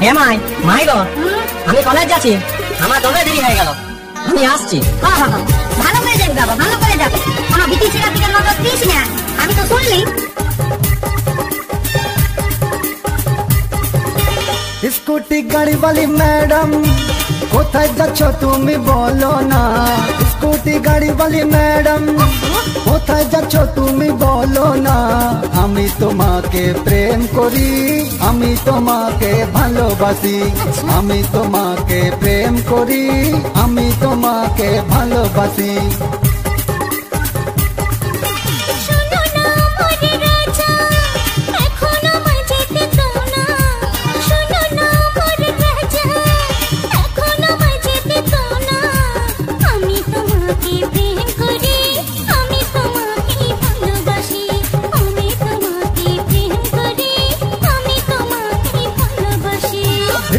হে মাই গো, আমি কলেজ যাচ্ছি, আমার দমে দেরি হয়ে গেল, আমি আসছি। ভালো করে যাবি বাবা, ভালো করে যাবি, কোনো বিটি ছেলের দিকে নজর দিস না। আমি তো শুনলি স্কুটি গাড়ি वाली मैडम কোথায় যাচ্ছ তুমি বলো না। স্কুটি গাড়ি वाली मैडम কোথায় যাচ্ছ তুমি বলো না। আমি তোমাকে প্রেম করি, আমি তোমাকে ভালোবাসি, আমি তোমাকে প্রেম করি, আমি তোমাকে ভালোবাসি।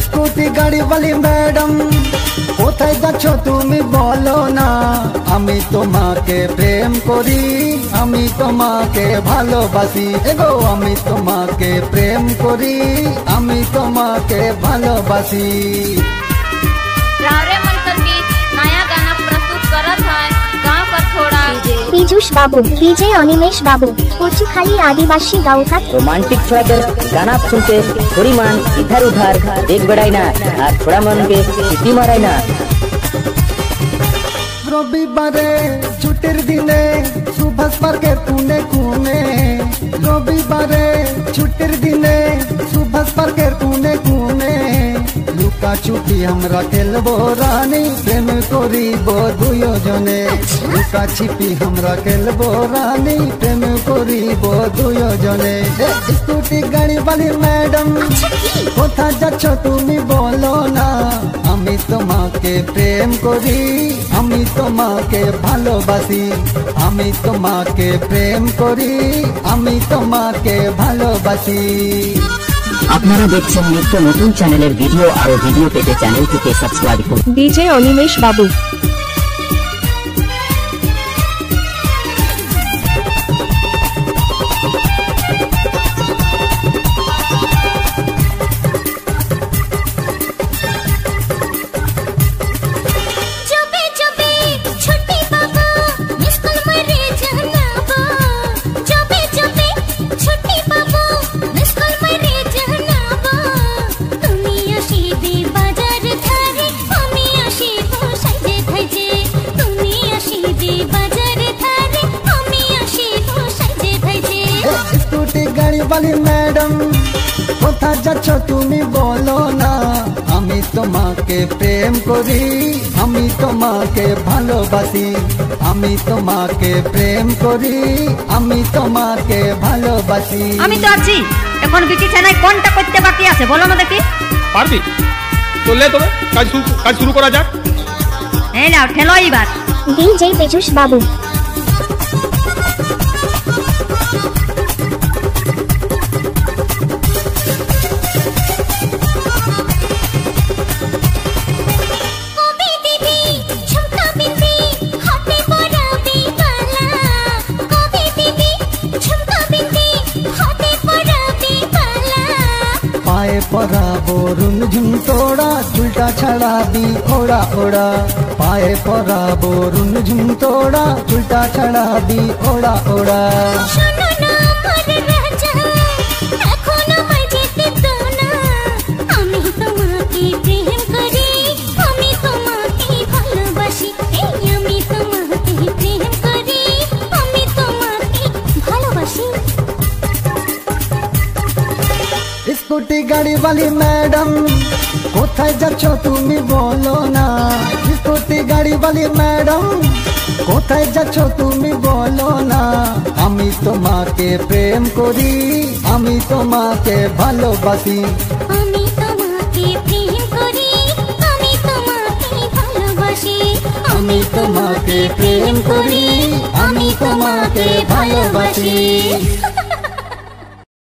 স্কুটি গাড়ি वाली मैडम কোথায় যাচ্ছ তুমি বলো না। আমি তোমাকে প্রেম করি, আমি তোমাকে ভালোবাসি, এগো আমি তোমাকে প্রেম করি, আমি তোমাকে ভালোবাসি। रावरे मंथन बीच नया गाना प्रस्तुत करत है गांव का थोड़ा पीयूष बाबू, डीजे अनिमेष बाबू, कोचीखाली आदिवासी गाँव का रोमांटिक छोड़ा गाना सुनते थोड़ी मन इधर उधर देख बेड़ाई ना, और थोड़ा मन के सीटी माराई ना। রবিবারে ছুটির দিনে সুভাষ পার্কে কোনে কোনে, রবিবারে ছুটির দিনে সুভাষ পার্কের কোনে কোনে, লুকা ছুটি আমরা খেলবো রানী, প্রেম করিব দুজনে। লুকা ছিপি আমরা খেলবো রানী, প্রেম করিব দুজনে। স্কুটি গাড়ি वाली मैडम কোথায় যাচ্ছ তুমি বলো না। আমি তোমাকে প্রেম করি, আমি তোমাকে ভালোবাসি, আমি তোমাকে প্রেম করি, আমি তোমাকে ভালোবাসি। আপনারা দেখছেন নিত্য নতুন চ্যানেলের ভিডিও, আর ভিডিও পেতে চ্যানেলটিকে সাবস্ক্রাইব করুন। डीजे अनिमेष बाबू। গাড়ি वाली मैडम কোথায় যাচ্ছ তুমি বলো না। আমি তোমাকে প্রেম করি, আমি তোমাকে ভালোবাসি, আমি তোমাকে প্রেম করি, আমি তোমাকে ভালোবাসি। আমি তো আছি, এখন বিটি ছেলে কোনটা করতে বাকি আছে বলো না দেখি। পারবি তো লে, তবে কাজ শুরু করা যাক। এই নাও ঠেলো এইবার। डीजे पीयूष बाबू। पाए पराबो रुनझुन तोड़ा, उल्टा छड़ा दी ओड़ा ओड़ा। पाए पराबो रुनझुन तोड़ा, उल्टा छड़ा दी ओड़ा ओड़ा। স্কুটি গাড়ি वाली मैडम কোথায় যাচ্ছ তুমি বলো না। স্কুটি গাড়ি वाली मैडम কোথায় যাচ্ছ তুমি বলো না। আমি তোমাকে প্রেম করি, আমি তোমাকে ভালোবাসি, আমি তোমাকে প্রেম করি, আমি তোমাকে ভালোবাসি, আমি তোমাকে প্রেম করি, আমি তোমাকে ভালোবাসি।